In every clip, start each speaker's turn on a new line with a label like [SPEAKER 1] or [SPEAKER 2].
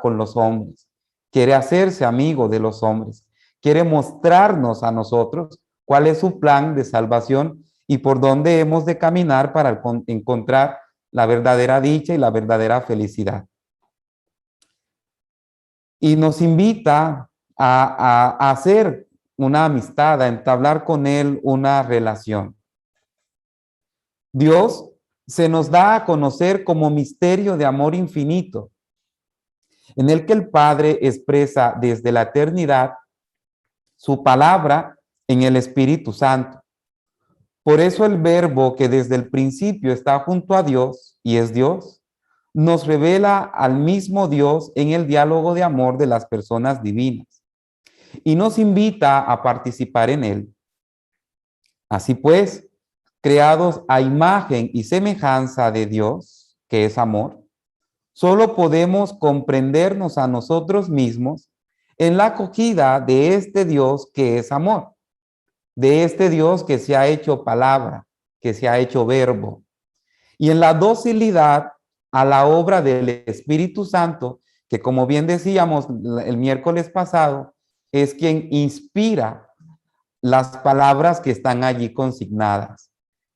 [SPEAKER 1] con los hombres, quiere hacerse amigo de los hombres, quiere mostrarnos a nosotros cuál es su plan de salvación y por dónde hemos de caminar para encontrar la verdadera dicha y la verdadera felicidad. Y nos invita a hacer una amistad, a entablar con Él una relación. Dios se nos da a conocer como misterio de amor infinito, en el que el Padre expresa desde la eternidad su palabra en el Espíritu Santo. Por eso el Verbo, que desde el principio está junto a Dios y es Dios, nos revela al mismo Dios en el diálogo de amor de las personas divinas y nos invita a participar en él. Así pues, creados a imagen y semejanza de Dios, que es amor, solo podemos comprendernos a nosotros mismos en la acogida de este Dios que es amor, de este Dios que se ha hecho palabra, que se ha hecho verbo, y en la docilidad a la obra del Espíritu Santo, que como bien decíamos el miércoles pasado, es quien inspira las palabras que están allí consignadas.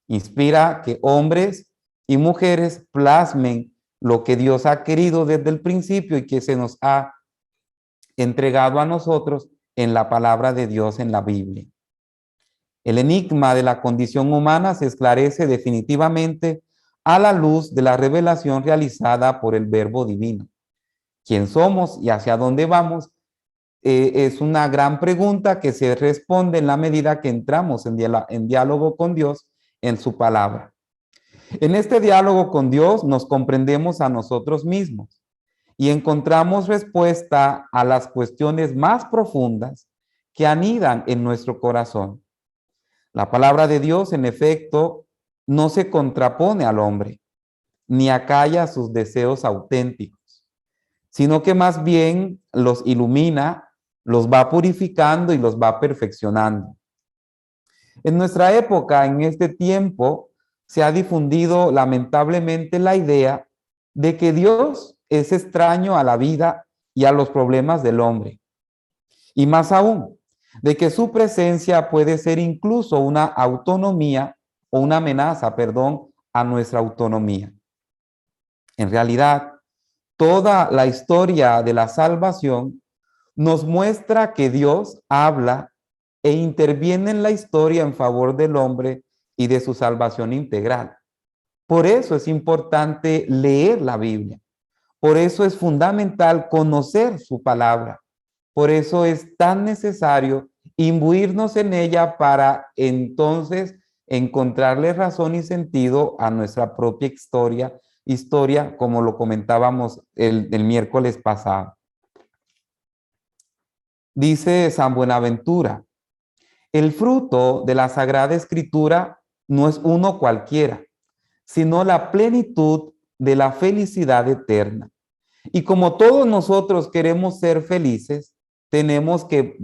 [SPEAKER 1] Inspira que hombres y mujeres plasmen lo que Dios ha querido desde el principio y que se nos ha entregado a nosotros en la palabra de Dios en la Biblia. El enigma de la condición humana se esclarece definitivamente a la luz de la revelación realizada por el Verbo Divino. ¿Quién somos y hacia dónde vamos? Es una gran pregunta que se responde en la medida que entramos en diálogo con Dios en su palabra. En este diálogo con Dios nos comprendemos a nosotros mismos y encontramos respuesta a las cuestiones más profundas que anidan en nuestro corazón. La palabra de Dios, en efecto, no se contrapone al hombre, ni acalla sus deseos auténticos, sino que más bien los ilumina, los va purificando y los va perfeccionando. En nuestra época, en este tiempo, se ha difundido lamentablemente la idea de que Dios es extraño a la vida y a los problemas del hombre. Y más aún, de que su presencia puede ser incluso una autonomía o una amenaza, a nuestra autonomía. En realidad, toda la historia de la salvación nos muestra que Dios habla e interviene en la historia en favor del hombre y de su salvación integral. Por eso es importante leer la Biblia. Por eso es fundamental conocer su palabra. Por eso es tan necesario imbuirnos en ella para entonces encontrarle razón y sentido a nuestra propia historia como lo comentábamos el miércoles pasado. Dice San Buenaventura, el fruto de la Sagrada Escritura no es uno cualquiera, sino la plenitud de la felicidad eterna. Y como todos nosotros queremos ser felices, tenemos que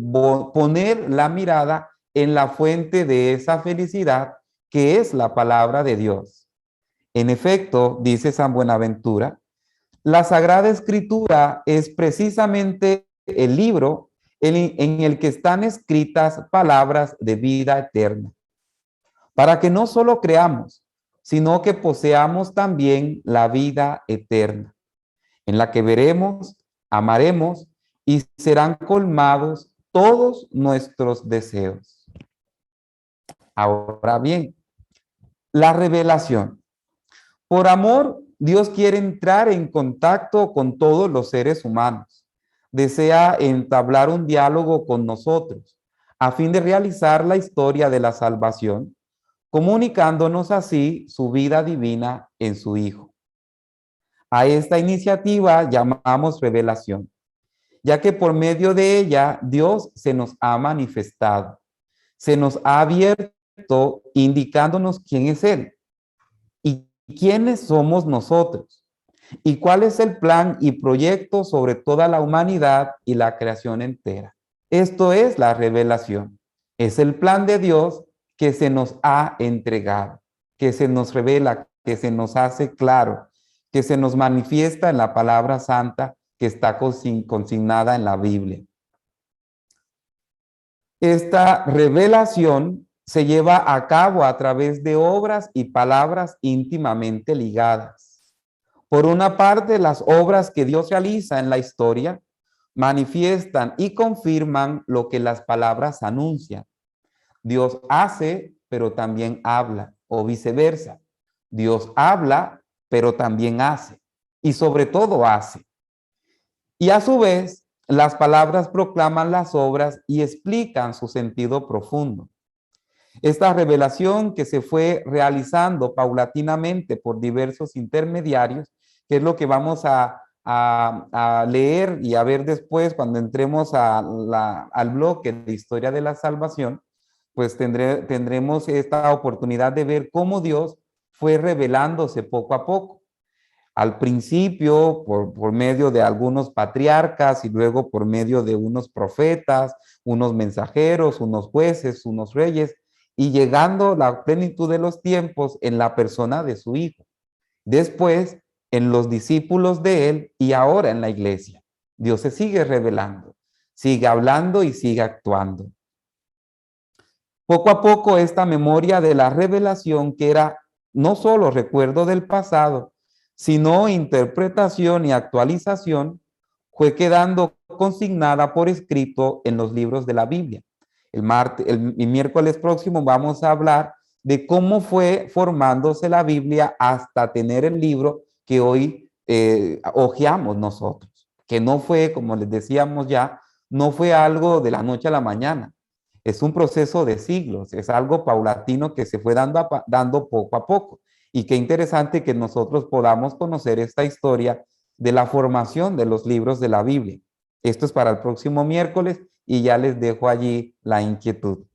[SPEAKER 1] poner la mirada en la fuente de esa felicidad, que es la palabra de Dios. En efecto, dice San Buenaventura, la Sagrada Escritura es precisamente el libro en el que están escritas palabras de vida eterna, para que no solo creamos, sino que poseamos también la vida eterna, en la que veremos, amaremos y serán colmados todos nuestros deseos. Ahora bien, la revelación. Por amor, Dios quiere entrar en contacto con todos los seres humanos. Desea entablar un diálogo con nosotros a fin de realizar la historia de la salvación, comunicándonos así su vida divina en su Hijo. A esta iniciativa llamamos revelación, ya que por medio de ella Dios se nos ha manifestado, se nos ha abierto indicándonos quién es Él y quiénes somos nosotros y cuál es el plan y proyecto sobre toda la humanidad y la creación entera. Esto es la revelación. Es el plan de Dios que se nos ha entregado, que se nos revela, que se nos hace claro, que se nos manifiesta en la palabra santa que está consignada en la Biblia. Esta revelación se lleva a cabo a través de obras y palabras íntimamente ligadas. Por una parte, las obras que Dios realiza en la historia manifiestan y confirman lo que las palabras anuncian. Dios hace, pero también habla, o viceversa. Dios habla, pero también hace, y sobre todo hace. Y a su vez, las palabras proclaman las obras y explican su sentido profundo. Esta revelación que se fue realizando paulatinamente por diversos intermediarios, que es lo que vamos a leer y a ver después cuando entremos al bloque de historia de la salvación, pues tendremos esta oportunidad de ver cómo Dios fue revelándose poco a poco. Al principio por medio de algunos patriarcas y luego por medio de unos profetas, unos mensajeros, unos jueces, unos reyes, y llegando a la plenitud de los tiempos en la persona de su Hijo. Después, en los discípulos de él y ahora en la iglesia. Dios se sigue revelando, sigue hablando y sigue actuando. Poco a poco esta memoria de la revelación, que era no solo recuerdo del pasado, sino interpretación y actualización, fue quedando consignada por escrito en los libros de la Biblia. El miércoles próximo vamos a hablar de cómo fue formándose la Biblia hasta tener el libro que hoy hojeamos nosotros, que no fue, como les decíamos ya, no fue algo de la noche a la mañana. Es un proceso de siglos, es algo paulatino que se fue dando poco a poco. Y qué interesante que nosotros podamos conocer esta historia de la formación de los libros de la Biblia. Esto es para el próximo miércoles y ya les dejo allí la inquietud.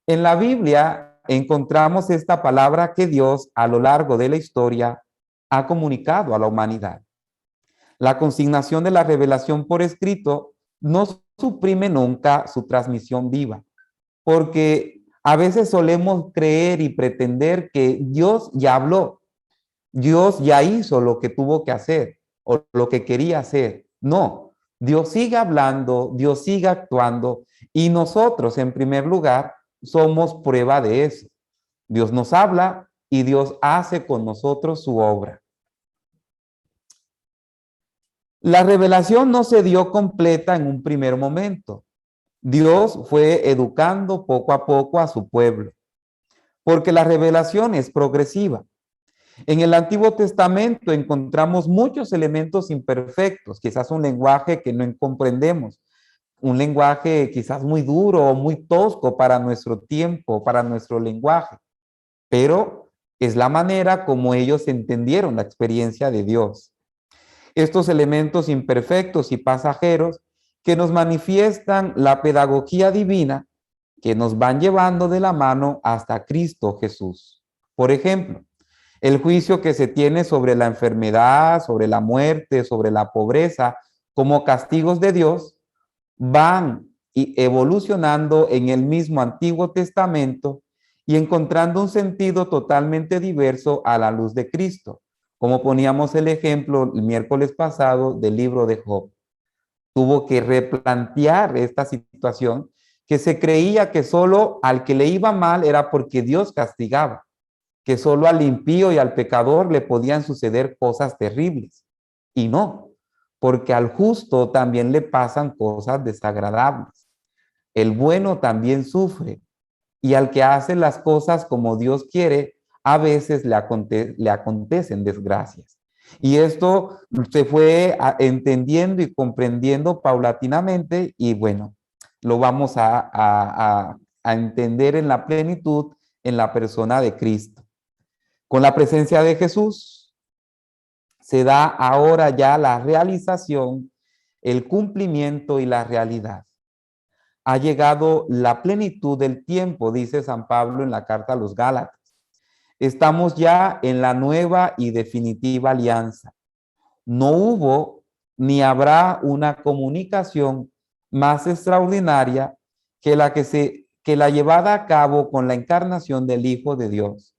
[SPEAKER 1] En la Biblia encontramos esta palabra que Dios a lo largo de la historia ha comunicado a la humanidad. La consignación de la revelación por escrito no suprime nunca su transmisión viva, porque a veces solemos creer y pretender que Dios ya habló, Dios ya hizo lo que tuvo que hacer o lo que quería hacer. No, Dios sigue hablando, Dios sigue actuando y nosotros en primer lugar somos prueba de eso. Dios nos habla y Dios hace con nosotros su obra. La revelación no se dio completa en un primer momento. Dios fue educando poco a poco a su pueblo, porque la revelación es progresiva. En el Antiguo Testamento encontramos muchos elementos imperfectos, quizás un lenguaje que no comprendemos, un lenguaje quizás muy duro o muy tosco para nuestro tiempo, para nuestro lenguaje, pero es la manera como ellos entendieron la experiencia de Dios. Estos elementos imperfectos y pasajeros que nos manifiestan la pedagogía divina, que nos van llevando de la mano hasta Cristo Jesús. Por ejemplo, el juicio que se tiene sobre la enfermedad, sobre la muerte, sobre la pobreza, como castigos de Dios, van evolucionando en el mismo Antiguo Testamento y encontrando un sentido totalmente diverso a la luz de Cristo, como poníamos el ejemplo el miércoles pasado del libro de Job. Tuvo que replantear esta situación, que se creía que solo al que le iba mal era porque Dios castigaba, que solo al impío y al pecador le podían suceder cosas terribles. Y no, porque al justo también le pasan cosas desagradables. El bueno también sufre, y al que hace las cosas como Dios quiere, a veces le acontecen desgracias. Y esto se fue entendiendo y comprendiendo paulatinamente y bueno, lo vamos a entender en la plenitud en la persona de Cristo. Con la presencia de Jesús se da ahora ya la realización, el cumplimiento y la realidad. Ha llegado la plenitud del tiempo, dice San Pablo en la carta a los Gálatas. Estamos ya en la nueva y definitiva alianza. No hubo ni habrá una comunicación más extraordinaria que la llevada a cabo con la encarnación del Hijo de Dios,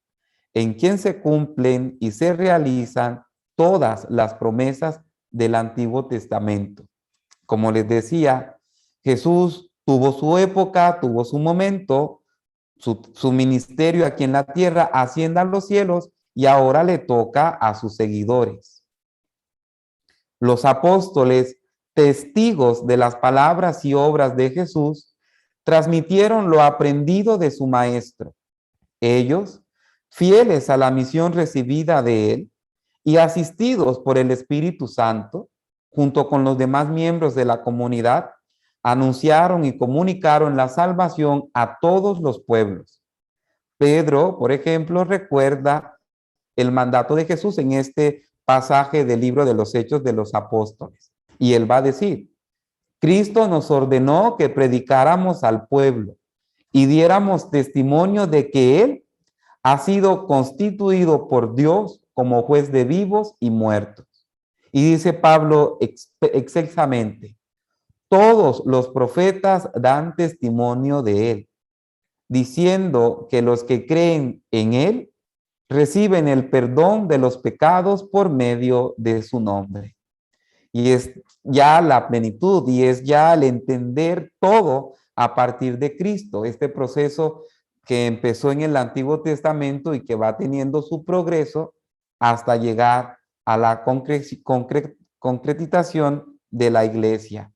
[SPEAKER 1] en quien se cumplen y se realizan todas las promesas del Antiguo Testamento. Como les decía, Jesús tuvo su época, tuvo su momento, su ministerio aquí en la tierra, asciende a los cielos y ahora le toca a sus seguidores. Los apóstoles, testigos de las palabras y obras de Jesús, transmitieron lo aprendido de su maestro. Ellos, fieles a la misión recibida de él y asistidos por el Espíritu Santo, junto con los demás miembros de la comunidad, anunciaron y comunicaron la salvación a todos los pueblos. Pedro, por ejemplo, recuerda el mandato de Jesús en este pasaje del libro de los Hechos de los Apóstoles. Y él va a decir, Cristo nos ordenó que predicáramos al pueblo y diéramos testimonio de que Él ha sido constituido por Dios como juez de vivos y muertos. Y dice Pablo excelsamente, todos los profetas dan testimonio de Él, diciendo que los que creen en Él reciben el perdón de los pecados por medio de su nombre. Y es ya la plenitud y es ya el entender todo a partir de Cristo, este proceso que empezó en el Antiguo Testamento y que va teniendo su progreso hasta llegar a la concretización de la iglesia,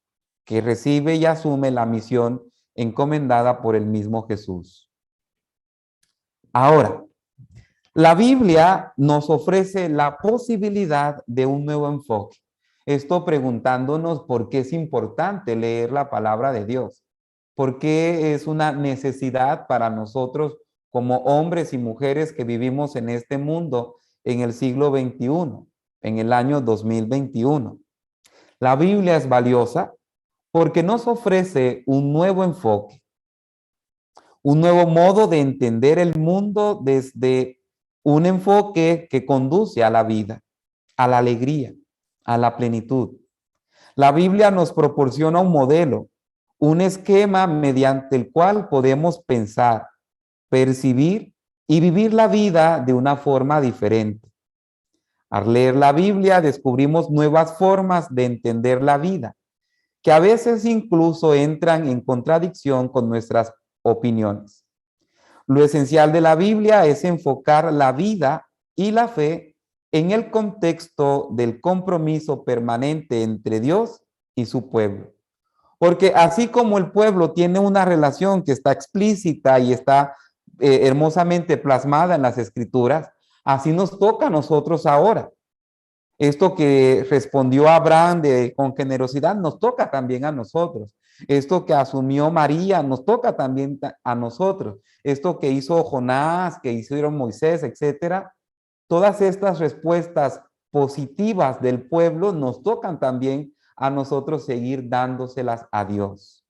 [SPEAKER 1] que recibe y asume la misión encomendada por el mismo Jesús. Ahora, la Biblia nos ofrece la posibilidad de un nuevo enfoque. Esto preguntándonos por qué es importante leer la palabra de Dios, por qué es una necesidad para nosotros como hombres y mujeres que vivimos en este mundo en el siglo XXI, en el año 2021. La Biblia es valiosa porque nos ofrece un nuevo enfoque, un nuevo modo de entender el mundo desde un enfoque que conduce a la vida, a la alegría, a la plenitud. La Biblia nos proporciona un modelo, un esquema mediante el cual podemos pensar, percibir y vivir la vida de una forma diferente. Al leer la Biblia descubrimos nuevas formas de entender la vida, que a veces incluso entran en contradicción con nuestras opiniones. Lo esencial de la Biblia es enfocar la vida y la fe en el contexto del compromiso permanente entre Dios y su pueblo. Porque así como el pueblo tiene una relación que está explícita y está hermosamente plasmada en las escrituras, así nos toca a nosotros ahora. Esto que respondió Abraham con generosidad nos toca también a nosotros. Esto que asumió María nos toca también a nosotros. Esto que hizo Jonás, que hicieron Moisés, etcétera. Todas estas respuestas positivas del pueblo nos tocan también a nosotros seguir dándoselas a Dios.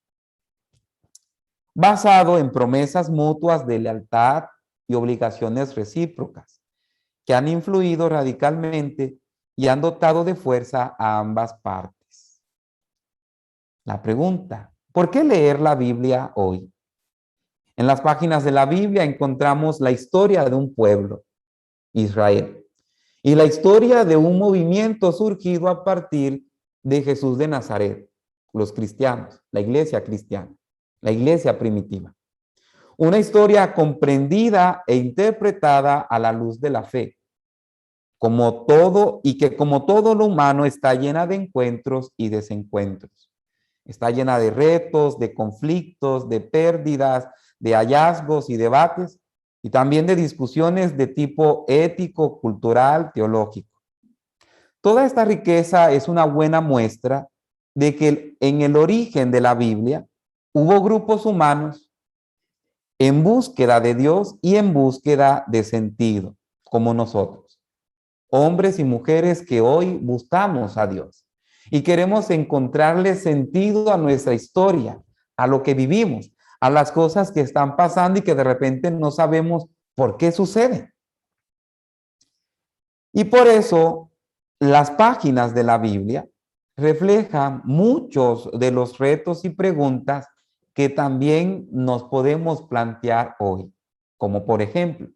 [SPEAKER 1] Basado en promesas mutuas de lealtad y obligaciones recíprocas que han influido radicalmente y han dotado de fuerza a ambas partes. La pregunta, ¿por qué leer la Biblia hoy? En las páginas de la Biblia encontramos la historia de un pueblo, Israel, y la historia de un movimiento surgido a partir de Jesús de Nazaret, los cristianos, la iglesia cristiana, la iglesia primitiva. Una historia comprendida e interpretada a la luz de la fe, como todo y que como todo lo humano está llena de encuentros y desencuentros. Está llena de retos, de conflictos, de pérdidas, de hallazgos y debates, y también de discusiones de tipo ético, cultural, teológico. Toda esta riqueza es una buena muestra de que en el origen de la Biblia hubo grupos humanos en búsqueda de Dios y en búsqueda de sentido, como nosotros. Hombres y mujeres que hoy buscamos a Dios y queremos encontrarle sentido a nuestra historia, a lo que vivimos, a las cosas que están pasando y que de repente no sabemos por qué suceden. Y por eso las páginas de la Biblia reflejan muchos de los retos y preguntas que también nos podemos plantear hoy, como por ejemplo,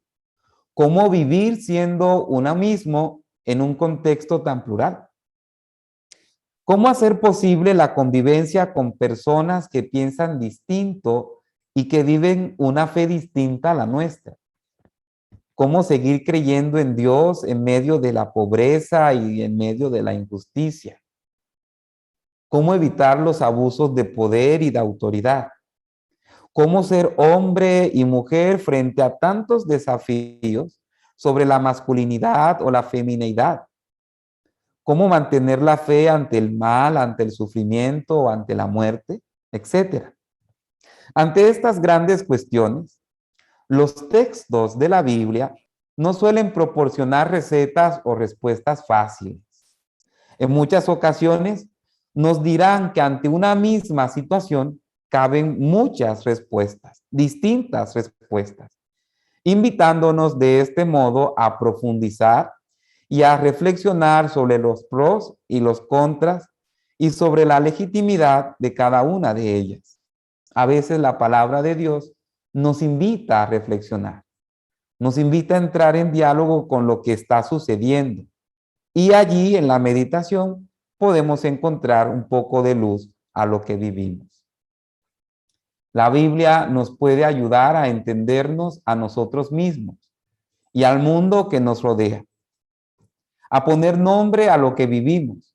[SPEAKER 1] ¿cómo vivir siendo uno mismo en un contexto tan plural? ¿Cómo hacer posible la convivencia con personas que piensan distinto y que viven una fe distinta a la nuestra? ¿Cómo seguir creyendo en Dios en medio de la pobreza y en medio de la injusticia? ¿Cómo evitar los abusos de poder y de autoridad? ¿Cómo ser hombre y mujer frente a tantos desafíos sobre la masculinidad o la feminidad? ¿Cómo mantener la fe ante el mal, ante el sufrimiento o ante la muerte, etcétera? Ante estas grandes cuestiones, los textos de la Biblia no suelen proporcionar recetas o respuestas fáciles. En muchas ocasiones nos dirán que ante una misma situación caben muchas respuestas, distintas respuestas, invitándonos de este modo a profundizar y a reflexionar sobre los pros y los contras y sobre la legitimidad de cada una de ellas. A veces la palabra de Dios nos invita a reflexionar, nos invita a entrar en diálogo con lo que está sucediendo. Y allí en la meditación podemos encontrar un poco de luz a lo que vivimos. La Biblia nos puede ayudar a entendernos a nosotros mismos y al mundo que nos rodea, a poner nombre a lo que vivimos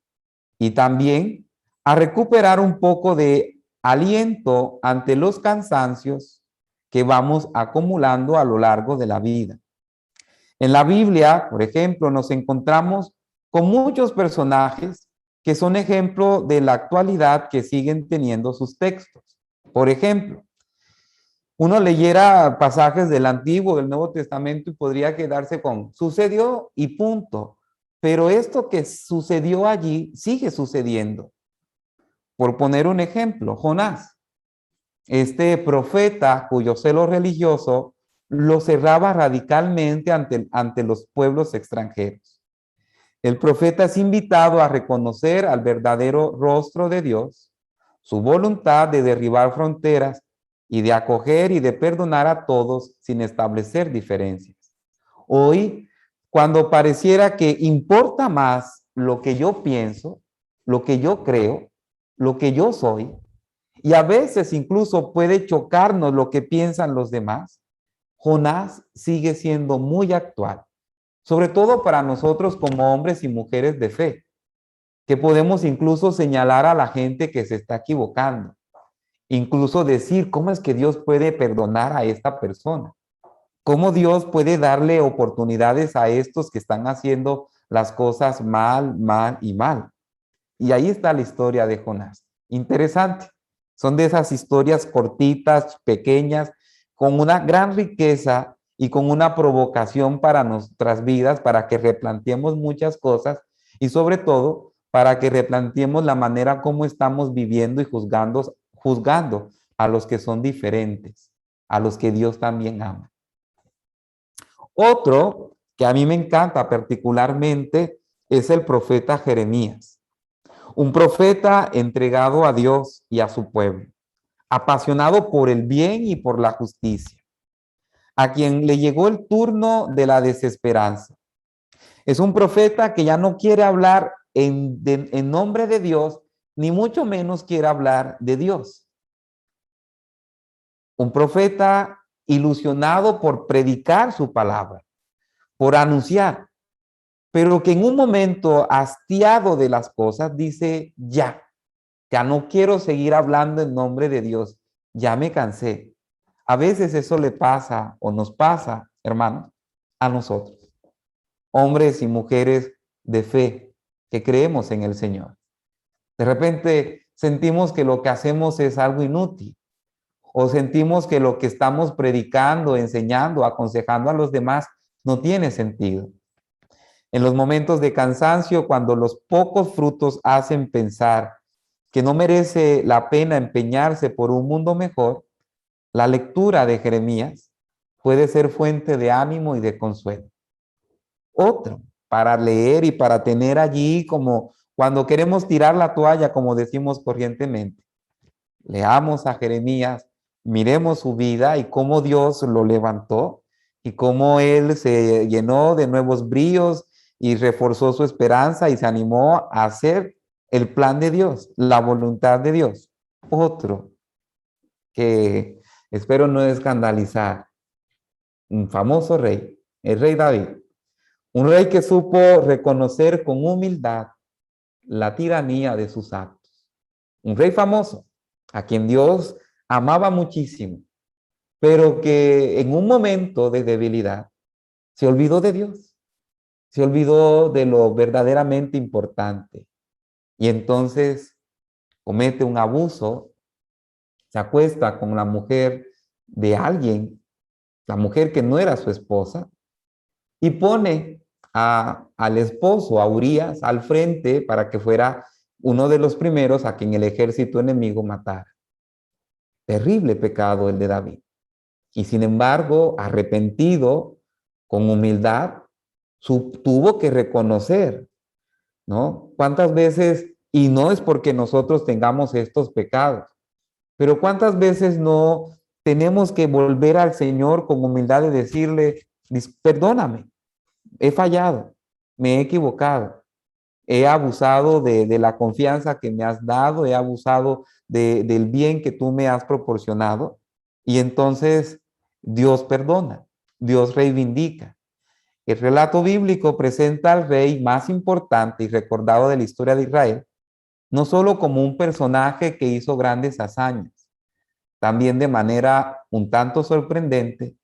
[SPEAKER 1] y también a recuperar un poco de aliento ante los cansancios que vamos acumulando a lo largo de la vida. En la Biblia, por ejemplo, nos encontramos con muchos personajes que son ejemplo de la actualidad que siguen teniendo sus textos. Por ejemplo, uno leyera pasajes del Antiguo, del Nuevo Testamento y podría quedarse con sucedió y punto. Pero esto que sucedió allí sigue sucediendo. Por poner un ejemplo, Jonás, este profeta cuyo celo religioso lo cerraba radicalmente ante los pueblos extranjeros. El profeta es invitado a reconocer al verdadero rostro de Dios, su voluntad de derribar fronteras y de acoger y de perdonar a todos sin establecer diferencias. Hoy, cuando pareciera que importa más lo que yo pienso, lo que yo creo, lo que yo soy, y a veces incluso puede chocarnos lo que piensan los demás, Jonás sigue siendo muy actual, sobre todo para nosotros como hombres y mujeres de fe, que podemos incluso señalar a la gente que se está equivocando, incluso decir, ¿cómo es que Dios puede perdonar a esta persona? ¿Cómo Dios puede darle oportunidades a estos que están haciendo las cosas mal, mal y mal? Y ahí está la historia de Jonás. Interesante. Son de esas historias cortitas, pequeñas, con una gran riqueza y con una provocación para nuestras vidas, para que replanteemos muchas cosas y sobre todo para que replanteemos la manera como estamos viviendo y juzgando a los que son diferentes, a los que Dios también ama. Otro que a mí me encanta particularmente es el profeta Jeremías. Un profeta entregado a Dios y a su pueblo, apasionado por el bien y por la justicia, a quien le llegó el turno de la desesperanza. Es un profeta que ya no quiere hablar en nombre de Dios, ni mucho menos quiere hablar de Dios. Un profeta ilusionado por predicar su palabra, por anunciar, pero que en un momento hastiado de las cosas dice, ya no quiero seguir hablando en nombre de Dios, ya me cansé. A veces eso le pasa o nos pasa, hermanos, a nosotros, hombres y mujeres de fe que creemos en el Señor. De repente sentimos que lo que hacemos es algo inútil o sentimos que lo que estamos predicando, enseñando, aconsejando a los demás no tiene sentido. En los momentos de cansancio, cuando los pocos frutos hacen pensar que no merece la pena empeñarse por un mundo mejor, la lectura de Jeremías puede ser fuente de ánimo y de consuelo. Otro, para leer y para tener allí como cuando queremos tirar la toalla, como decimos corrientemente. Leamos a Jeremías, miremos su vida y cómo Dios lo levantó y cómo él se llenó de nuevos bríos y reforzó su esperanza y se animó a hacer el plan de Dios, la voluntad de Dios. Otro que espero no escandalizar, un famoso rey, el rey David, un rey que supo reconocer con humildad la tiranía de sus actos. Un rey famoso, a quien Dios amaba muchísimo, pero que en un momento de debilidad se olvidó de Dios, se olvidó de lo verdaderamente importante y entonces comete un abuso, se acuesta con la mujer de alguien, la mujer que no era su esposa, y pone al esposo, a Urías, al frente para que fuera uno de los primeros a quien el ejército enemigo matara. Terrible pecado el de David. Y sin embargo, arrepentido, con humildad, tuvo que reconocer, ¿no? ¿Cuántas veces, y no es porque nosotros tengamos estos pecados, pero cuántas veces no tenemos que volver al Señor con humildad y decirle, perdóname, he fallado, me he equivocado, he abusado de la confianza que me has dado, he abusado del bien que tú me has proporcionado. Y entonces Dios perdona, Dios reivindica. El relato bíblico presenta al rey más importante y recordado de la historia de Israel, no solo como un personaje que hizo grandes hazañas, también de manera un tanto sorprendente,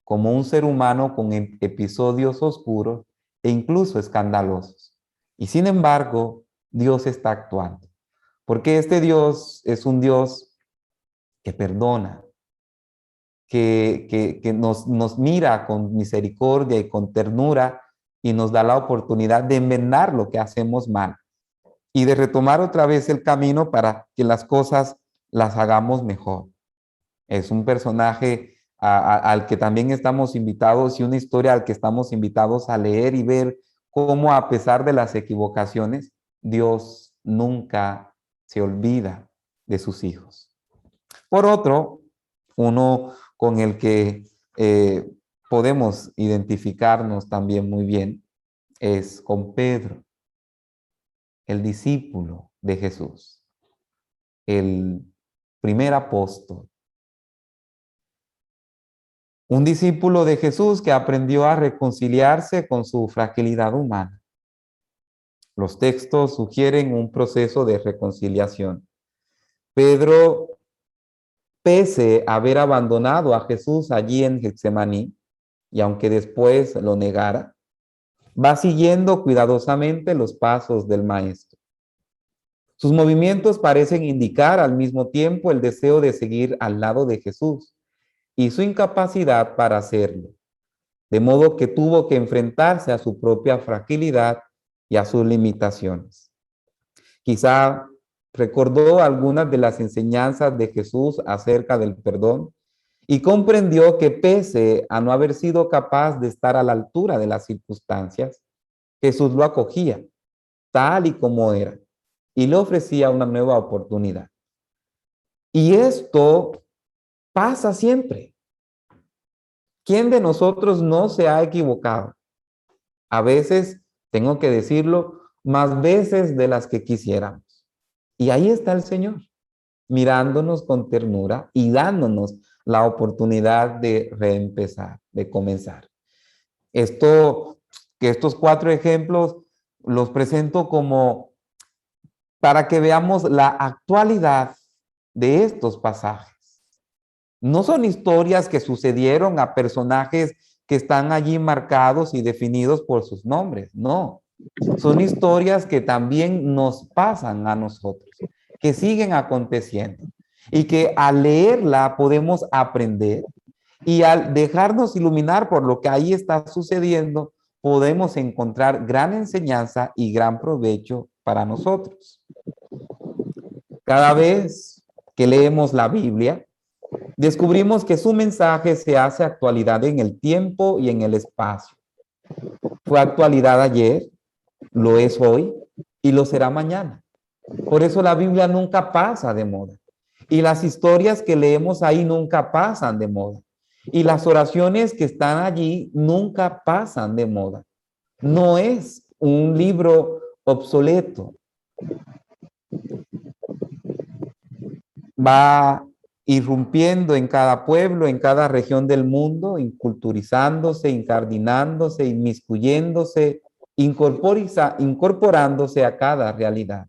[SPEAKER 1] como un ser humano con episodios oscuros e incluso escandalosos. Y sin embargo, Dios está actuando, porque este Dios es un Dios que perdona, que nos mira con misericordia y con ternura y nos da la oportunidad de enmendar lo que hacemos mal y de retomar otra vez el camino para que las cosas las hagamos mejor. Es un personaje al que también estamos invitados y una historia al que estamos invitados a leer y ver cómo a pesar de las equivocaciones, Dios nunca se olvida de sus hijos. Por otro, uno con el que podemos identificarnos también muy bien es con Pedro, el discípulo de Jesús, el primer apóstol. Un discípulo de Jesús que aprendió a reconciliarse con su fragilidad humana. Los textos sugieren un proceso de reconciliación. Pedro, pese a haber abandonado a Jesús allí en Getsemaní, y aunque después lo negara, va siguiendo cuidadosamente los pasos del Maestro. Sus movimientos parecen indicar al mismo tiempo el deseo de seguir al lado de Jesús y su incapacidad para hacerlo, de modo que tuvo que enfrentarse a su propia fragilidad y a sus limitaciones. Quizá recordó algunas de las enseñanzas de Jesús acerca del perdón y comprendió que pese a no haber sido capaz de estar a la altura de las circunstancias, Jesús lo acogía tal y como era y le ofrecía una nueva oportunidad. Y esto pasa siempre. ¿Quién de nosotros no se ha equivocado? A veces, tengo que decirlo, más veces de las que quisiéramos. Y ahí está el Señor, mirándonos con ternura y dándonos la oportunidad de reempezar, de comenzar. Estos 4 ejemplos los presento como para que veamos la actualidad de estos pasajes. No son historias que sucedieron a personajes que están allí marcados y definidos por sus nombres, no. Son historias que también nos pasan a nosotros, que siguen aconteciendo y que al leerla podemos aprender y al dejarnos iluminar por lo que ahí está sucediendo, podemos encontrar gran enseñanza y gran provecho para nosotros. Cada vez que leemos la Biblia, descubrimos que su mensaje se hace actualidad en el tiempo y en el espacio. Fue actualidad ayer, lo es hoy y lo será mañana. Por eso la Biblia nunca pasa de moda. Y las historias que leemos ahí nunca pasan de moda. Y las oraciones que están allí nunca pasan de moda. No es un libro obsoleto. va irrumpiendo en cada pueblo, en cada región del mundo, inculturizándose, incardinándose, inmiscuyéndose, incorporándose a cada realidad.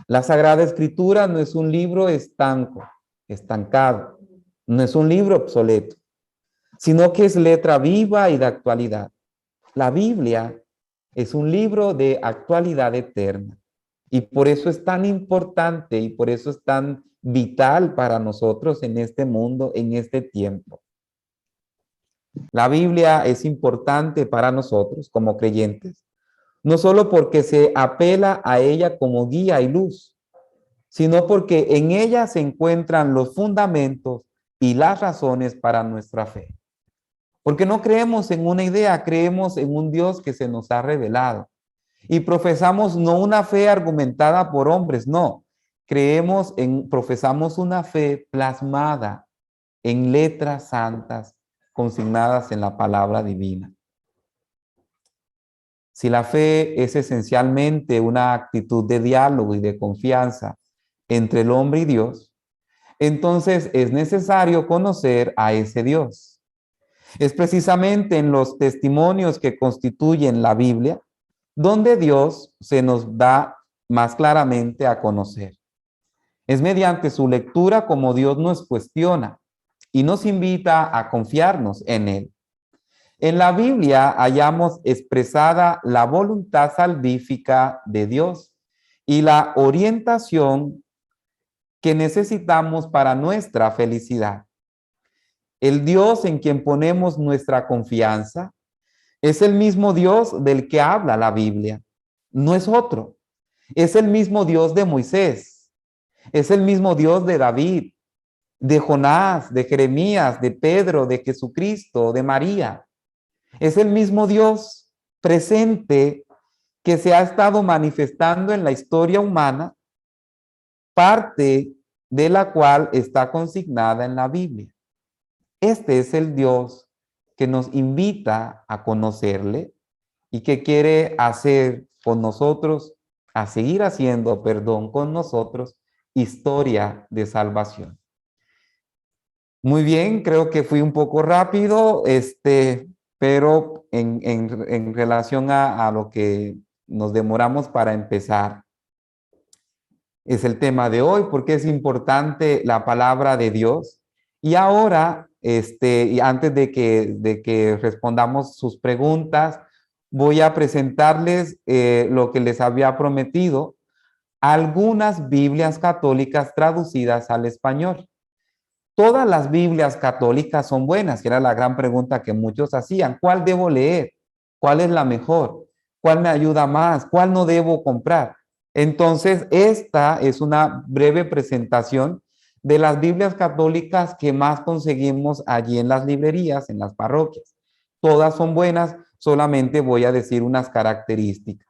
[SPEAKER 1] La Sagrada Escritura no es un libro estancado, no es un libro obsoleto, sino que es letra viva y de actualidad. La Biblia es un libro de actualidad eterna y por eso es tan importante y por eso es tan vital para nosotros en este mundo, en este tiempo. La Biblia es importante para nosotros como creyentes, no solo porque se apela a ella como guía y luz, sino porque en ella se encuentran los fundamentos y las razones para nuestra fe. Porque no creemos en una idea, creemos en un Dios que se nos ha revelado. Y profesamos no una fe argumentada por hombres, no. Profesamos una fe plasmada en letras santas consignadas en la palabra divina. Si la fe es esencialmente una actitud de diálogo y de confianza entre el hombre y Dios, entonces es necesario conocer a ese Dios. Es precisamente en los testimonios que constituyen la Biblia donde Dios se nos da más claramente a conocer. Es mediante su lectura como Dios nos cuestiona y nos invita a confiarnos en Él. En la Biblia hallamos expresada la voluntad salvífica de Dios y la orientación que necesitamos para nuestra felicidad. El Dios en quien ponemos nuestra confianza es el mismo Dios del que habla la Biblia. No es otro. Es el mismo Dios de Moisés. Es el mismo Dios de David, de Jonás, de Jeremías, de Pedro, de Jesucristo, de María. Es el mismo Dios presente que se ha estado manifestando en la historia humana, parte de la cual está consignada en la Biblia. Este es el Dios que nos invita a conocerle y que quiere hacer con nosotros, a seguir haciendo, con nosotros, historia de salvación. Muy bien, creo que fui un poco rápido, pero en relación a lo que nos demoramos para empezar, es el tema de hoy, porque es importante la palabra de Dios. Y ahora, y antes de que respondamos sus preguntas, voy a presentarles lo que les había prometido, algunas Biblias católicas traducidas al español. Todas las Biblias católicas son buenas, que era la gran pregunta que muchos hacían. ¿Cuál debo leer? ¿Cuál es la mejor? ¿Cuál me ayuda más? ¿Cuál no debo comprar? Entonces, esta es una breve presentación de las Biblias católicas que más conseguimos allí en las librerías, en las parroquias. Todas son buenas, solamente voy a decir unas características.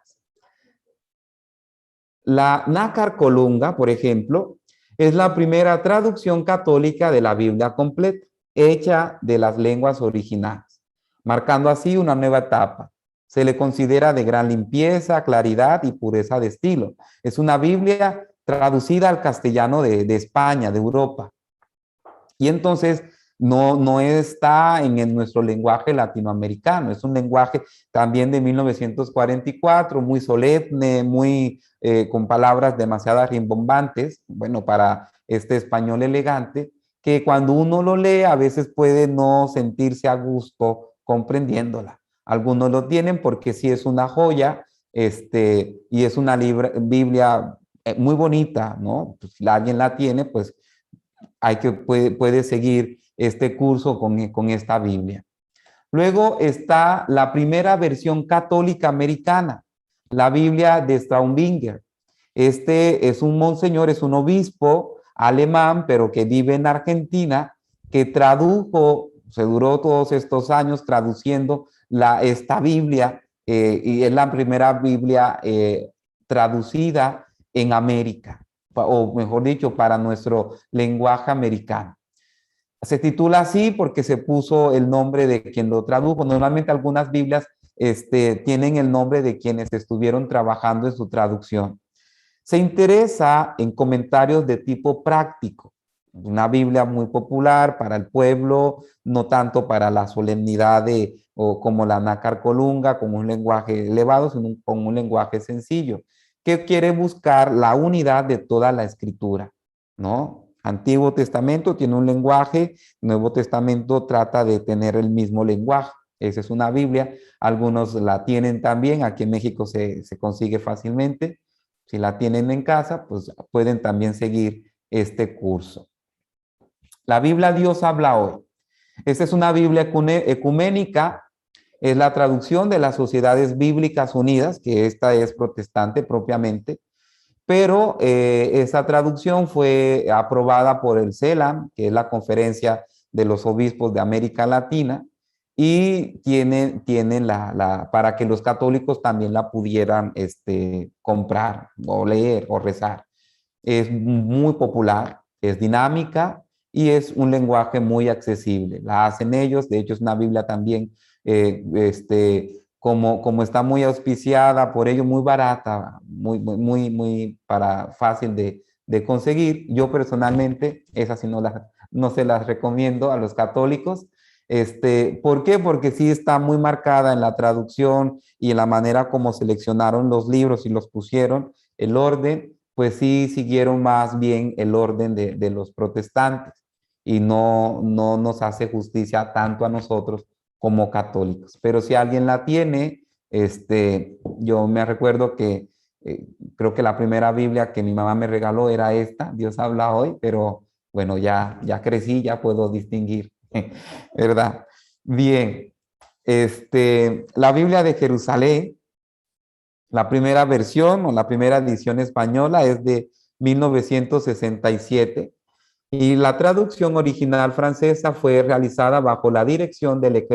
[SPEAKER 1] La Nácar Colunga, por ejemplo, es la primera traducción católica de la Biblia completa, hecha de las lenguas originales, marcando así una nueva etapa. Se le considera de gran limpieza, claridad y pureza de estilo. Es una Biblia traducida al castellano de España, de Europa. Y entonces no está en nuestro lenguaje latinoamericano, es un lenguaje también de 1944, muy solemne, muy con palabras demasiado rimbombantes, bueno, para este español elegante, que cuando uno lo lee a veces puede no sentirse a gusto comprendiéndola. Algunos lo tienen porque sí es una joya, y es una Biblia muy bonita, ¿no? Pues, si alguien la tiene, pues puede seguir este curso con esta Biblia. Luego está la primera versión católica americana, la Biblia de Straubinger. Este es un monseñor, es un obispo alemán, pero que vive en Argentina, que tradujo, se duró todos estos años traduciendo esta Biblia, y es la primera Biblia traducida en América, o mejor dicho, para nuestro lenguaje americano. Se titula así porque se puso el nombre de quien lo tradujo. Normalmente algunas Biblias tienen el nombre de quienes estuvieron trabajando en su traducción. Se interesa en comentarios de tipo práctico. Una Biblia muy popular para el pueblo, no tanto para la solemnidad o como la nácar colunga, con un lenguaje elevado, sino con un lenguaje sencillo, que quiere buscar la unidad de toda la escritura, ¿no? Antiguo Testamento tiene un lenguaje, Nuevo Testamento trata de tener el mismo lenguaje. Esa es una Biblia, algunos la tienen también, aquí en México se consigue fácilmente. Si la tienen en casa, pues pueden también seguir este curso. La Biblia Dios habla hoy. Esta es una Biblia ecuménica, es la traducción de las Sociedades Bíblicas Unidas, que esta es protestante propiamente, pero esa traducción fue aprobada por el CELAM, que es la Conferencia de los Obispos de América Latina, y tiene para que los católicos también la pudieran comprar o leer o rezar. Es muy popular, es dinámica y es un lenguaje muy accesible. La hacen ellos, de hecho es una Biblia también, como está muy auspiciada, por ello muy barata, muy fácil de conseguir. Yo personalmente, esas sí no se las recomiendo a los católicos. ¿Por qué? Porque sí está muy marcada en la traducción y en la manera como seleccionaron los libros y los pusieron, el orden, pues sí siguieron más bien el orden de los protestantes y no nos hace justicia tanto a nosotros como católicos. Pero si alguien la tiene, yo me recuerdo que creo que la primera Biblia que mi mamá me regaló era esta, Dios habla hoy, pero bueno, ya crecí, ya puedo distinguir, ¿verdad? Bien, la Biblia de Jerusalén, la primera versión o la primera edición española es de 1967 y la traducción original francesa fue realizada bajo la dirección del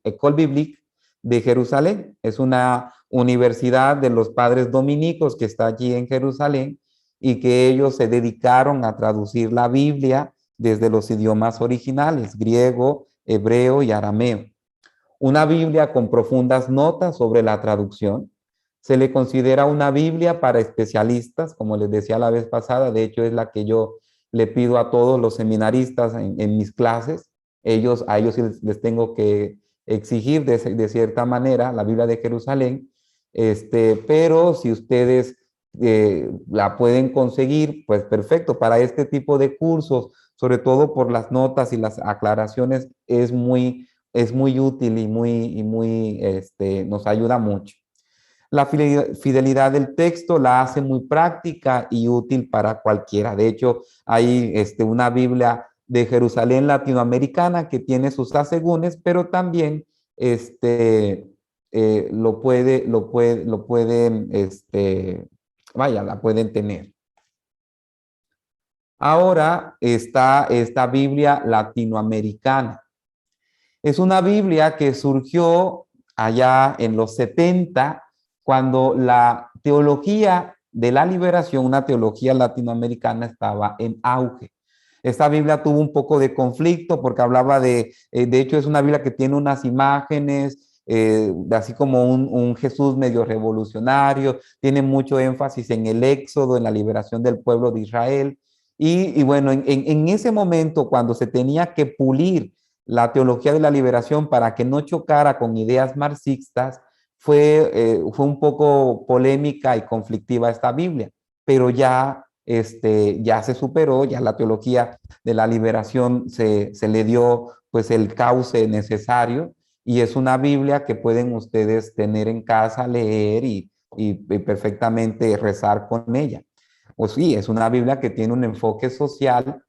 [SPEAKER 1] École Biblique de Jerusalén. Es una universidad de los padres dominicos que está allí en Jerusalén y que ellos se dedicaron a traducir la Biblia desde los idiomas originales, griego, hebreo y arameo. Una Biblia con profundas notas sobre la traducción. Se le considera una Biblia para especialistas, como les decía la vez pasada, de hecho es la que yo le pido a todos los seminaristas en mis clases. A ellos les tengo que exigir de cierta manera la Biblia de Jerusalén, pero si ustedes la pueden conseguir, pues perfecto. Para este tipo de cursos, sobre todo por las notas y las aclaraciones, es muy útil y nos ayuda mucho. La fidelidad del texto la hace muy práctica y útil para cualquiera. De hecho, hay una Biblia de Jerusalén latinoamericana que tiene sus asegúnes, pero también la pueden tener. Ahora está esta Biblia latinoamericana. Es una Biblia que surgió allá en los 70, cuando la teología de la liberación, una teología latinoamericana, estaba en auge. Esta Biblia tuvo un poco de conflicto porque hablaba de hecho es una Biblia que tiene unas imágenes, así como un Jesús medio revolucionario, tiene mucho énfasis en el éxodo, en la liberación del pueblo de Israel. Y bueno, en ese momento, cuando se tenía que pulir la teología de la liberación para que no chocara con ideas marxistas, fue un poco polémica y conflictiva esta Biblia, pero ya se superó, ya la teología de la liberación se le dio pues el cauce necesario y es una Biblia que pueden ustedes tener en casa, leer y perfectamente rezar con ella. Pues sí, es una Biblia que tiene un enfoque social,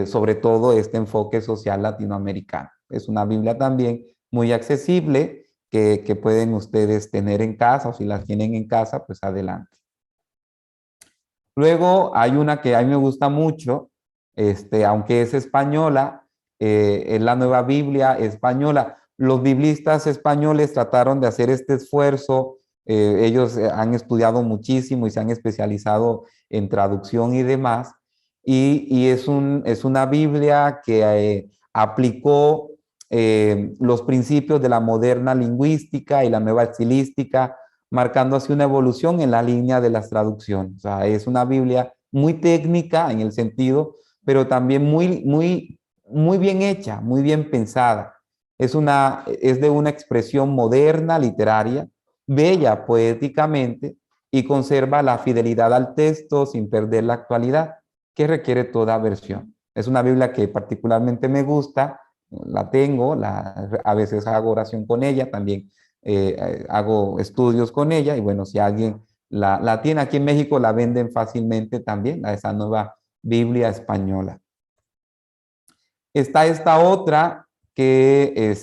[SPEAKER 1] sobre todo este enfoque social latinoamericano. Es una Biblia también muy accesible que pueden ustedes tener en casa o si las tienen en casa, pues adelante. Luego hay una que a mí me gusta mucho, aunque es española, es la Nueva Biblia española. Los biblistas españoles trataron de hacer este esfuerzo. Ellos han estudiado muchísimo y se han especializado en traducción y demás. Y es una Biblia que aplicó los principios de la moderna lingüística y la nueva estilística marcando así una evolución en la línea de las traducciones. O sea, es una Biblia muy técnica en el sentido, pero también muy bien hecha, muy bien pensada. Es de una expresión moderna, literaria, bella poéticamente, y conserva la fidelidad al texto sin perder la actualidad que requiere toda versión. Es una Biblia que particularmente me gusta, la tengo, a veces hago oración con ella, también hago estudios con ella, y bueno, si alguien la tiene aquí en México, la venden fácilmente también, esa nueva Biblia española. Está esta otra que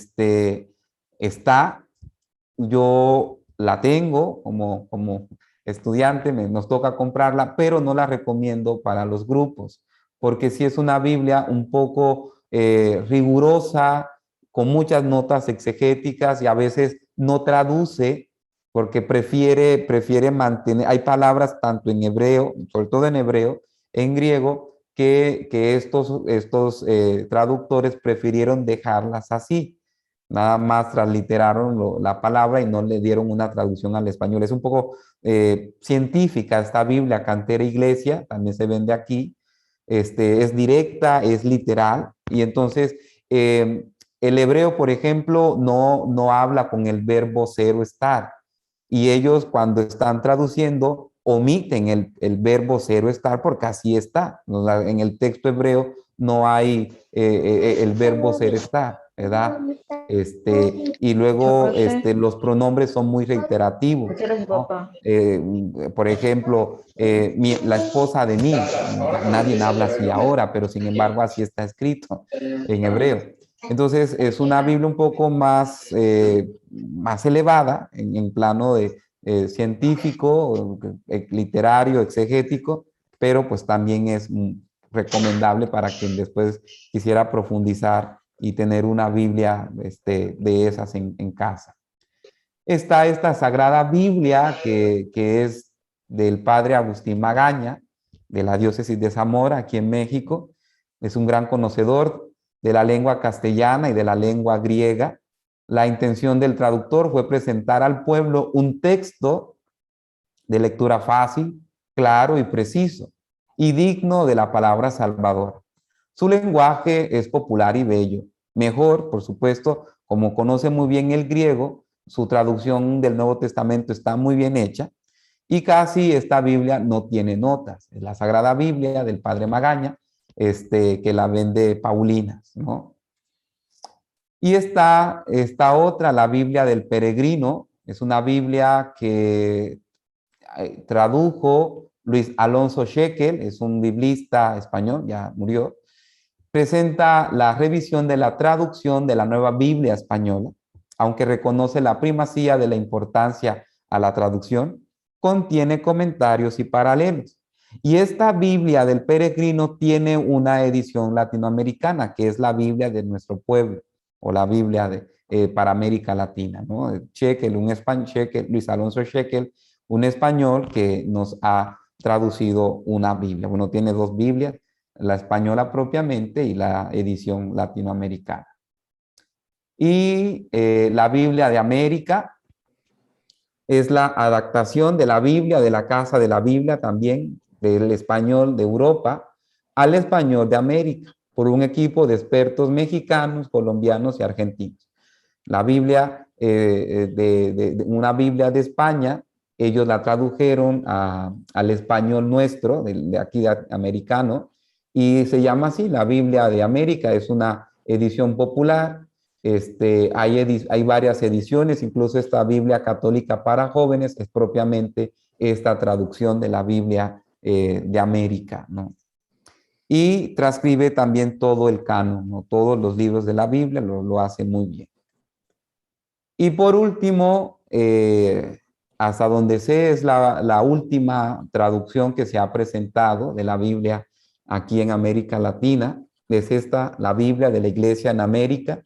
[SPEAKER 1] yo la tengo como estudiante, nos toca comprarla, pero no la recomiendo para los grupos, porque sí es una Biblia un poco rigurosa, con muchas notas exegéticas y a veces no traduce, porque prefiere mantener, hay palabras tanto en hebreo, sobre todo en hebreo, en griego, que estos traductores prefirieron dejarlas así. Nada más transliteraron la palabra y no le dieron una traducción al español. Es un poco científica esta Biblia, Cantera Iglesia, también se vende aquí. Es directa, es literal. Y entonces, el hebreo, por ejemplo, no habla con el verbo ser o estar. Y ellos, cuando están traduciendo, omiten el verbo ser o estar porque así está. En el texto hebreo no hay el verbo ser estar, ¿verdad? Y luego los pronombres son muy reiterativos, ¿no? Por ejemplo, la esposa de mí, nadie habla así ahora, pero sin embargo así está escrito en hebreo. Entonces es una Biblia un poco más elevada en plano de científico, literario, exegético, pero pues también es recomendable para quien después quisiera profundizar y tener una Biblia de esas en casa. Está esta Sagrada Biblia que es del padre Agustín Magaña, de la diócesis de Zamora, aquí en México. Es un gran conocedor de la lengua castellana y de la lengua griega. La intención del traductor fue presentar al pueblo un texto de lectura fácil, claro y preciso, y digno de la palabra Salvador. Su lenguaje es popular y bello. Mejor, por supuesto, como conoce muy bien el griego, su traducción del Nuevo Testamento está muy bien hecha y casi esta Biblia no tiene notas. Es la Sagrada Biblia del Padre Magaña, que la vende Paulinas, ¿no? Y está esta otra, la Biblia del Peregrino. Es una Biblia que tradujo Luis Alonso Shekel, es un biblista español, ya murió. Presenta la revisión de la traducción de la Nueva Biblia Española, aunque reconoce la primacía de la importancia a la traducción, contiene comentarios y paralelos. Y esta Biblia del Peregrino tiene una edición latinoamericana, que es la Biblia de nuestro pueblo, o la Biblia para América Latina, ¿no? Shekel, Luis Alonso Shekel, un español que nos ha traducido una Biblia. Bueno, tiene dos Biblias, la española propiamente y la edición latinoamericana. Y la Biblia de América es la adaptación de la Biblia, de la Casa de la Biblia también, del español de Europa al español de América, por un equipo de expertos mexicanos, colombianos y argentinos. La Biblia, una Biblia de España, ellos la tradujeron al español nuestro, de aquí americano, y se llama así, la Biblia de América. Es una edición popular. Hay varias ediciones, incluso esta Biblia católica para jóvenes es propiamente esta traducción de la Biblia de América, ¿no? Y transcribe también todo el canon, ¿no? Todos los libros de la Biblia lo hace muy bien. Y por último, hasta donde sé, es la última traducción que se ha presentado de la Biblia aquí en América Latina. Es esta, la Biblia de la Iglesia en América.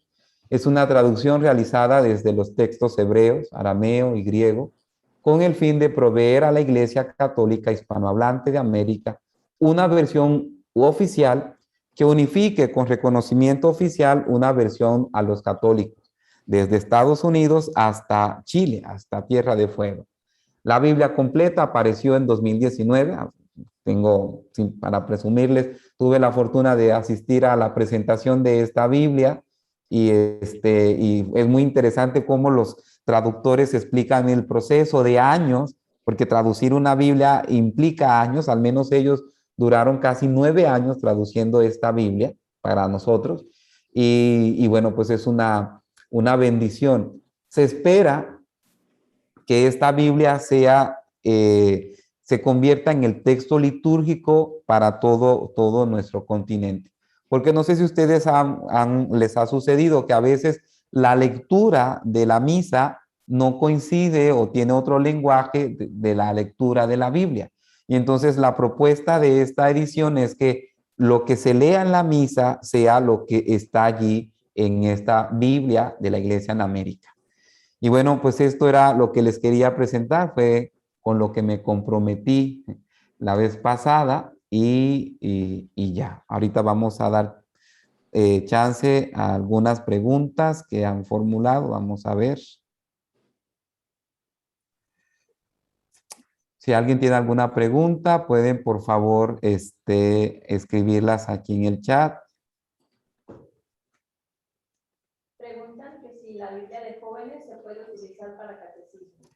[SPEAKER 1] Es una traducción realizada desde los textos hebreos, arameo y griego, con el fin de proveer a la Iglesia Católica hispanohablante de América una versión oficial que unifique con reconocimiento oficial una versión a los católicos, desde Estados Unidos hasta Chile, hasta Tierra de Fuego. La Biblia completa apareció en 2019. Tengo, para presumirles, tuve la fortuna de asistir a la presentación de esta Biblia y es muy interesante cómo los traductores explican el proceso de años, porque traducir una Biblia implica años, al menos ellos duraron casi 9 años traduciendo esta Biblia para nosotros. Y bueno, pues es una bendición. Se espera que esta Biblia se convierta en el texto litúrgico para todo nuestro continente. Porque no sé si ustedes les ha sucedido que a veces la lectura de la misa no coincide o tiene otro lenguaje de la lectura de la Biblia. Y entonces la propuesta de esta edición es que lo que se lea en la misa sea lo que está allí en esta Biblia de la Iglesia en América. Y bueno, pues esto era lo que les quería presentar, fue con lo que me comprometí la vez pasada y ya. Ahorita vamos a dar chance a algunas preguntas que han formulado. Vamos a ver. Si alguien tiene alguna pregunta, pueden por favor escribirlas aquí en el chat.
[SPEAKER 2] Preguntan que si la Biblia de jóvenes se puede utilizar para catecismo.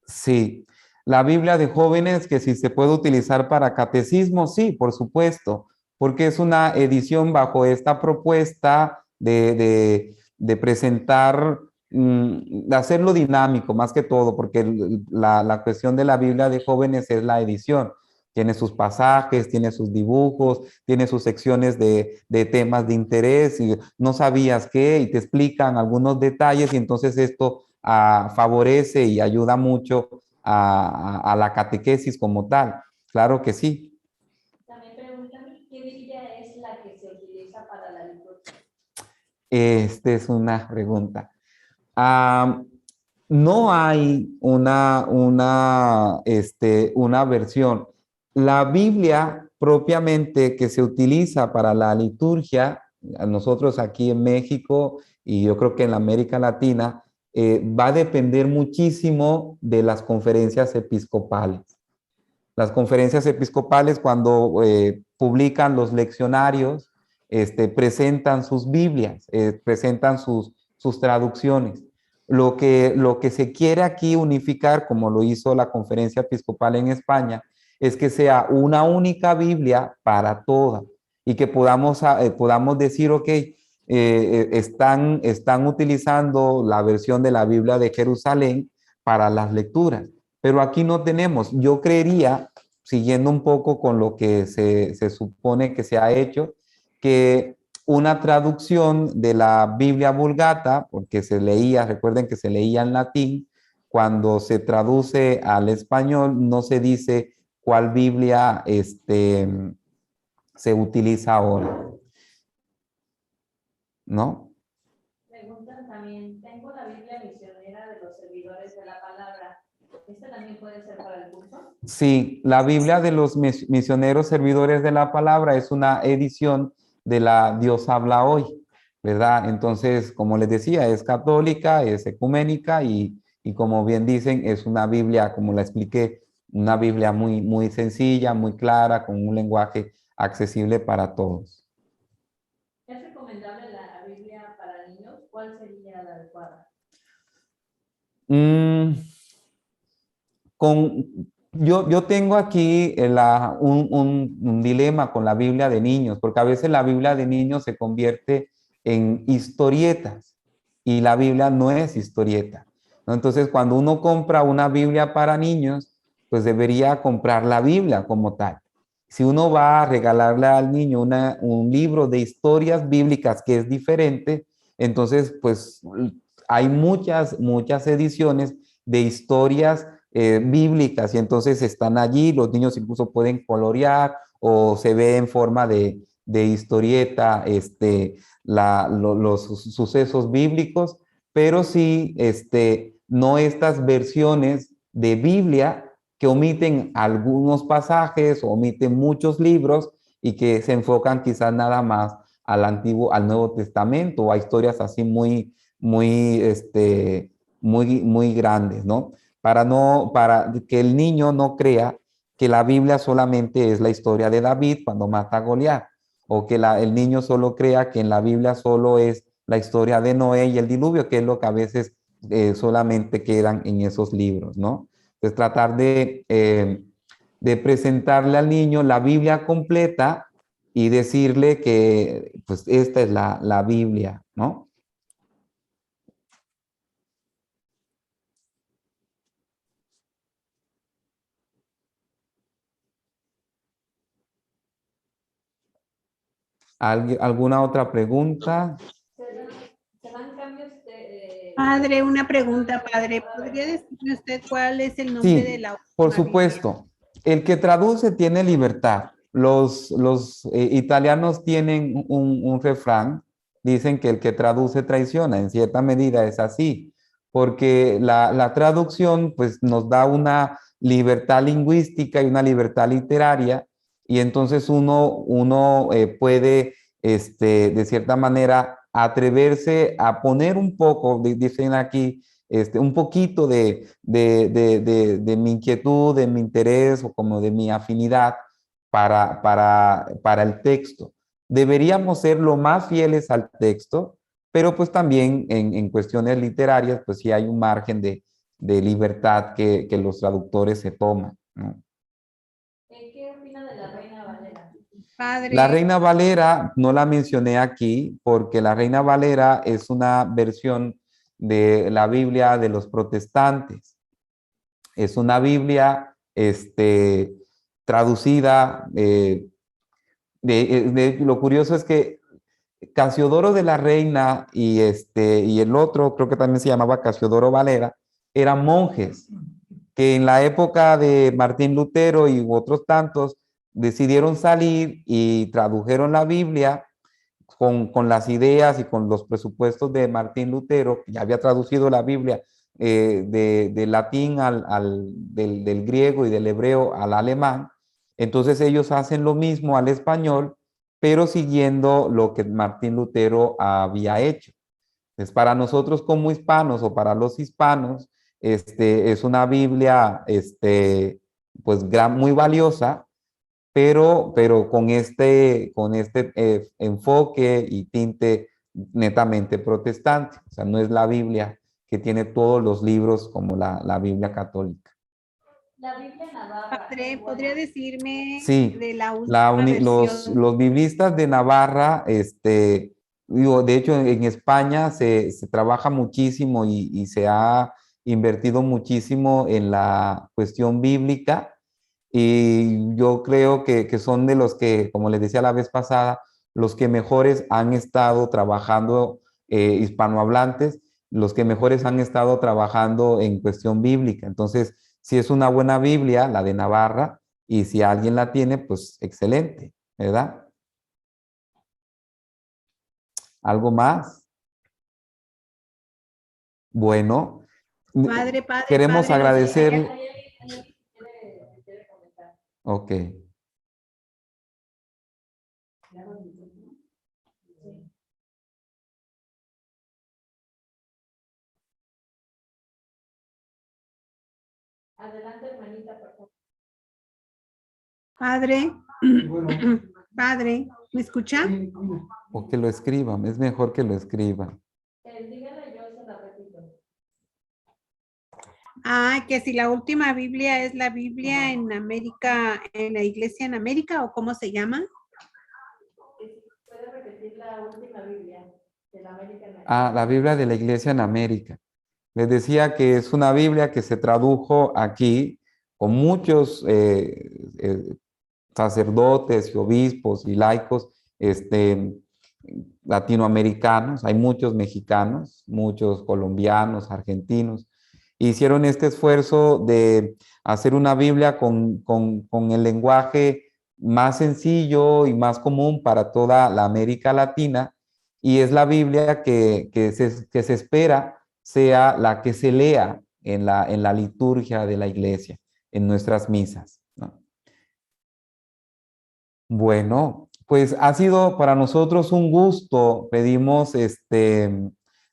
[SPEAKER 1] Sí, la Biblia de jóvenes que si se puede utilizar para catecismo, sí, por supuesto, porque es una edición bajo esta propuesta de presentar, de hacerlo dinámico más que todo, porque la cuestión de la Biblia de jóvenes es la edición. Tiene sus pasajes, tiene sus dibujos, tiene sus secciones de temas de interés y no sabías qué y te explican algunos detalles y entonces esto favorece y ayuda mucho a la catequesis como tal. Claro que sí.
[SPEAKER 2] También preguntan qué Biblia es la que se utiliza para la liturgia.
[SPEAKER 1] Esta es una pregunta. No hay una versión. La Biblia propiamente que se utiliza para la liturgia, nosotros aquí en México y yo creo que en la América Latina, va a depender muchísimo de las conferencias episcopales. Las conferencias episcopales cuando publican los leccionarios, presentan sus Biblias, presentan sus traducciones. Lo que se quiere aquí unificar, como lo hizo la conferencia episcopal en España, es que sea una única Biblia para todas y que podamos decir, ok, están utilizando la versión de la Biblia de Jerusalén para las lecturas, pero aquí no tenemos. Yo creería, siguiendo un poco con lo que se supone que se ha hecho, que una traducción de la Biblia Vulgata, porque se leía, recuerden que se leía en latín, cuando se traduce al español no se dice cuál Biblia se utiliza ahora, ¿no?
[SPEAKER 2] Preguntan también, tengo la Biblia misionera de los servidores de la palabra. ¿Esta también puede ser para el curso?
[SPEAKER 1] Sí, la Biblia de los misioneros servidores de la palabra es una edición de la Dios habla hoy, ¿verdad? Entonces, como les decía, es católica, es ecuménica y como bien dicen, es una Biblia, como la expliqué, una Biblia muy sencilla, muy clara, con un lenguaje accesible para todos.
[SPEAKER 2] ¿Es recomendable la Biblia para niños? ¿Cuál sería la adecuada?
[SPEAKER 1] Yo tengo aquí un dilema con la Biblia de niños, porque a veces la Biblia de niños se convierte en historietas y la Biblia no es historieta, ¿no? Entonces, cuando uno compra una Biblia para niños, pues debería comprar la Biblia como tal. Si uno va a regalarle al niño un libro de historias bíblicas que es diferente, entonces, pues hay muchas ediciones de historias bíblicas y entonces están allí, los niños incluso pueden colorear o se ve en forma de historieta los sucesos bíblicos, pero sí no estas versiones de Biblia que omiten algunos pasajes, omiten muchos libros y que se enfocan quizás nada más al Nuevo Testamento o a historias así muy grandes, ¿no? para que el niño no crea que la Biblia solamente es la historia de David cuando mata a Goliat, o que el niño solo crea que en la Biblia solo es la historia de Noé y el diluvio, que es lo que a veces solamente quedan en esos libros, ¿no? Entonces tratar de presentarle al niño la Biblia completa y decirle que pues esta es la Biblia, ¿no? ¿Alguna otra pregunta?
[SPEAKER 2] Se dan cambios
[SPEAKER 3] Padre, una pregunta, padre. ¿Podría decirme usted cuál es el nombre de
[SPEAKER 1] Sí,
[SPEAKER 3] la
[SPEAKER 1] por
[SPEAKER 3] última Biblia?
[SPEAKER 1] supuesto. El que traduce tiene libertad. Los italianos tienen un refrán, dicen que el que traduce traiciona. En cierta medida es así, porque la traducción pues nos da una libertad lingüística y una libertad literaria, y entonces uno puede, de cierta manera, atreverse a poner un poco, dicen aquí, un poquito de mi inquietud, de mi interés o como de mi afinidad para el texto. Deberíamos ser lo más fieles al texto, pero pues también en cuestiones literarias, pues sí hay un margen de libertad que los traductores se toman, ¿no?
[SPEAKER 2] ¿Qué opina de la Reina Valera?
[SPEAKER 1] La
[SPEAKER 3] Padre,
[SPEAKER 1] Reina Valera no la mencioné aquí porque la Reina Valera es una versión de la Biblia de los protestantes. Es una Biblia traducida. Lo curioso es que Casiodoro de la Reina y el otro, creo que también se llamaba Casiodoro Valera, eran monjes que en la época de Martín Lutero y otros tantos decidieron salir y tradujeron la Biblia con las ideas y con los presupuestos de Martín Lutero, que ya había traducido la Biblia de latín del griego y del hebreo al alemán. Entonces ellos hacen lo mismo al español, pero siguiendo lo que Martín Lutero había hecho. Entonces, para nosotros como hispanos o para los hispanos, es una Biblia pues muy valiosa, pero con este enfoque y tinte netamente protestante. O sea, no es la Biblia que tiene todos los libros como la Biblia católica.
[SPEAKER 2] La Biblia Navarra
[SPEAKER 3] padre,
[SPEAKER 2] es buena.
[SPEAKER 3] ¿podría decirme
[SPEAKER 1] Sí,
[SPEAKER 3] de la última
[SPEAKER 1] los,
[SPEAKER 3] versión?
[SPEAKER 1] los biblistas de Navarra, digo, de hecho en España se trabaja muchísimo y se ha invertido muchísimo en la cuestión bíblica. Y yo creo que son de los que, como les decía la vez pasada, los que mejores han estado trabajando, hispanohablantes, los que mejores han estado trabajando en cuestión bíblica. Entonces, si es una buena Biblia, la de Navarra, y si alguien la tiene, pues excelente, ¿verdad? ¿Algo más? Bueno,
[SPEAKER 3] Padre, padre,
[SPEAKER 1] queremos
[SPEAKER 3] padre, lo
[SPEAKER 2] Hay
[SPEAKER 3] siguiente.
[SPEAKER 1] agradecer.
[SPEAKER 2] alguien que quiere comentar.
[SPEAKER 1] Ok.
[SPEAKER 2] Sí. Adelante, hermanita, por favor.
[SPEAKER 3] Padre, padre, ¿me escucha?
[SPEAKER 1] O que lo escriban, es mejor que lo escriban.
[SPEAKER 2] Dígale, yo se la repito.
[SPEAKER 3] Ah, que si la última Biblia es la Biblia en América, en la iglesia en América, ¿o cómo se llama?
[SPEAKER 2] ¿Puede repetir la última Biblia de la América?
[SPEAKER 1] Ah, la Biblia de la Iglesia en América. Les decía que es una Biblia que se tradujo aquí con muchos sacerdotes y obispos y laicos latinoamericanos. Hay muchos mexicanos, muchos colombianos, argentinos. Hicieron este esfuerzo de hacer una Biblia con el lenguaje más sencillo y más común para toda la América Latina, y es la Biblia que se espera sea la que se lea en la liturgia de la iglesia, en nuestras misas, ¿no? Bueno, pues ha sido para nosotros un gusto. Pedimos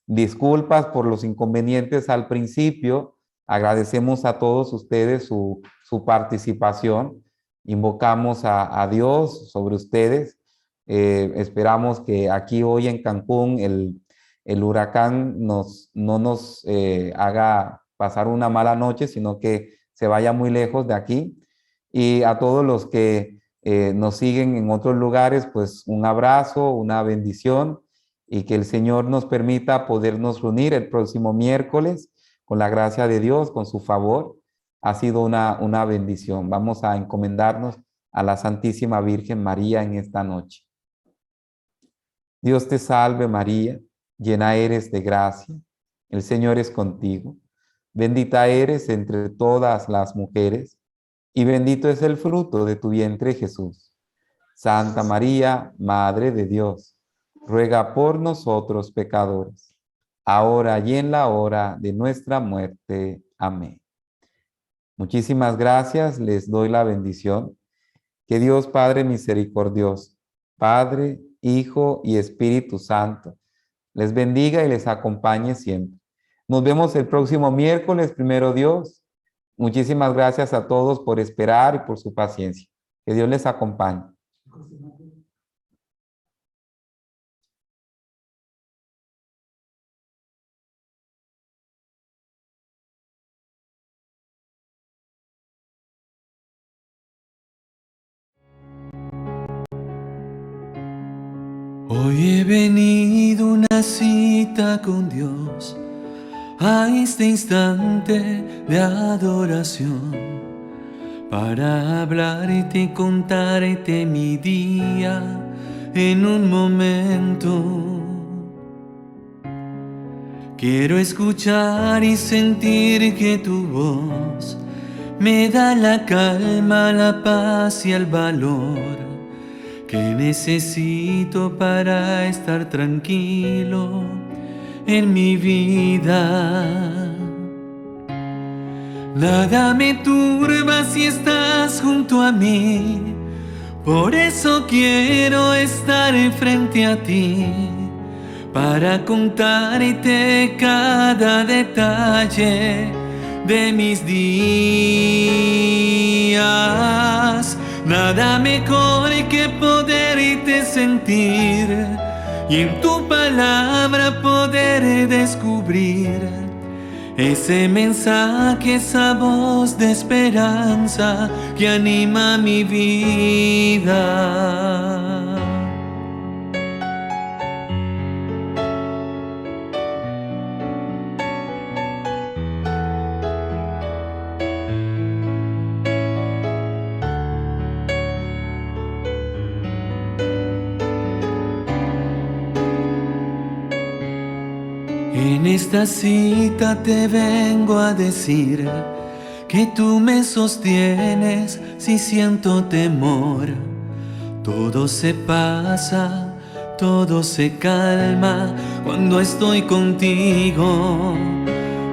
[SPEAKER 1] disculpas por los inconvenientes al principio, Agradecemos a todos ustedes su participación. Invocamos a Dios sobre ustedes. Esperamos que aquí hoy en Cancún el huracán no nos haga pasar una mala noche, sino que se vaya muy lejos de aquí. Y a todos los que nos siguen en otros lugares, pues un abrazo, una bendición y que el Señor nos permita podernos reunir el próximo miércoles con la gracia de Dios, con su favor. Ha sido una bendición. Vamos a encomendarnos a la Santísima Virgen María en esta noche. Dios te salve María, llena eres de gracia, el Señor es contigo. Bendita eres entre todas las mujeres y bendito es el fruto de tu vientre Jesús. Santa María, Madre de Dios, ruega por nosotros pecadores, ahora y en la hora de nuestra muerte. Amén. Muchísimas gracias, les doy la bendición. Que Dios Padre misericordioso, Padre, Hijo y Espíritu Santo, les bendiga y les acompañe siempre. Nos vemos el próximo miércoles, primero Dios. Muchísimas gracias a todos por esperar y por su paciencia. Que Dios les acompañe.
[SPEAKER 4] Hoy he venido a una cita con Dios, a este instante de adoración, para hablarte y contarte mi día en un momento. Quiero escuchar y sentir que tu voz me da la calma, la paz y el valor que necesito para estar tranquilo en mi vida. Nada me turba si estás junto a mí, por eso quiero estar frente a ti, para contarte cada detalle de mis días. Nada mejor que poderte sentir y en tu palabra poder descubrir ese mensaje, esa voz de esperanza que anima mi vida. En esta cita te vengo a decir que tú me sostienes si siento temor. Todo se pasa, todo se calma cuando estoy contigo.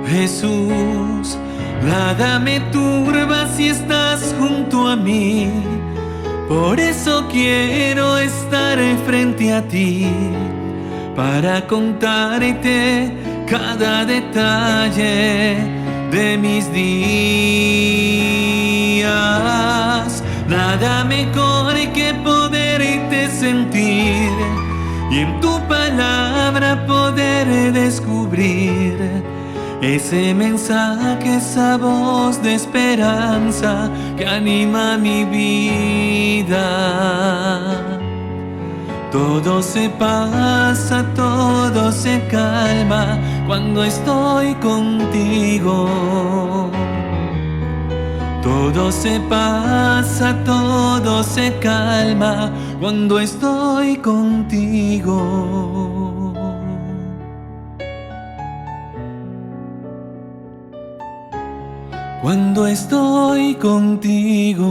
[SPEAKER 4] Jesús, nada me turba si estás junto a mí. Por eso quiero estar frente a ti, para contarte cada detalle de mis días. Nada mejor que poderte sentir y en tu palabra poder descubrir ese mensaje, esa voz de esperanza que anima mi vida. Todo se pasa, todo se calma cuando estoy contigo. Todo se pasa, todo se calma cuando estoy contigo. Cuando estoy contigo.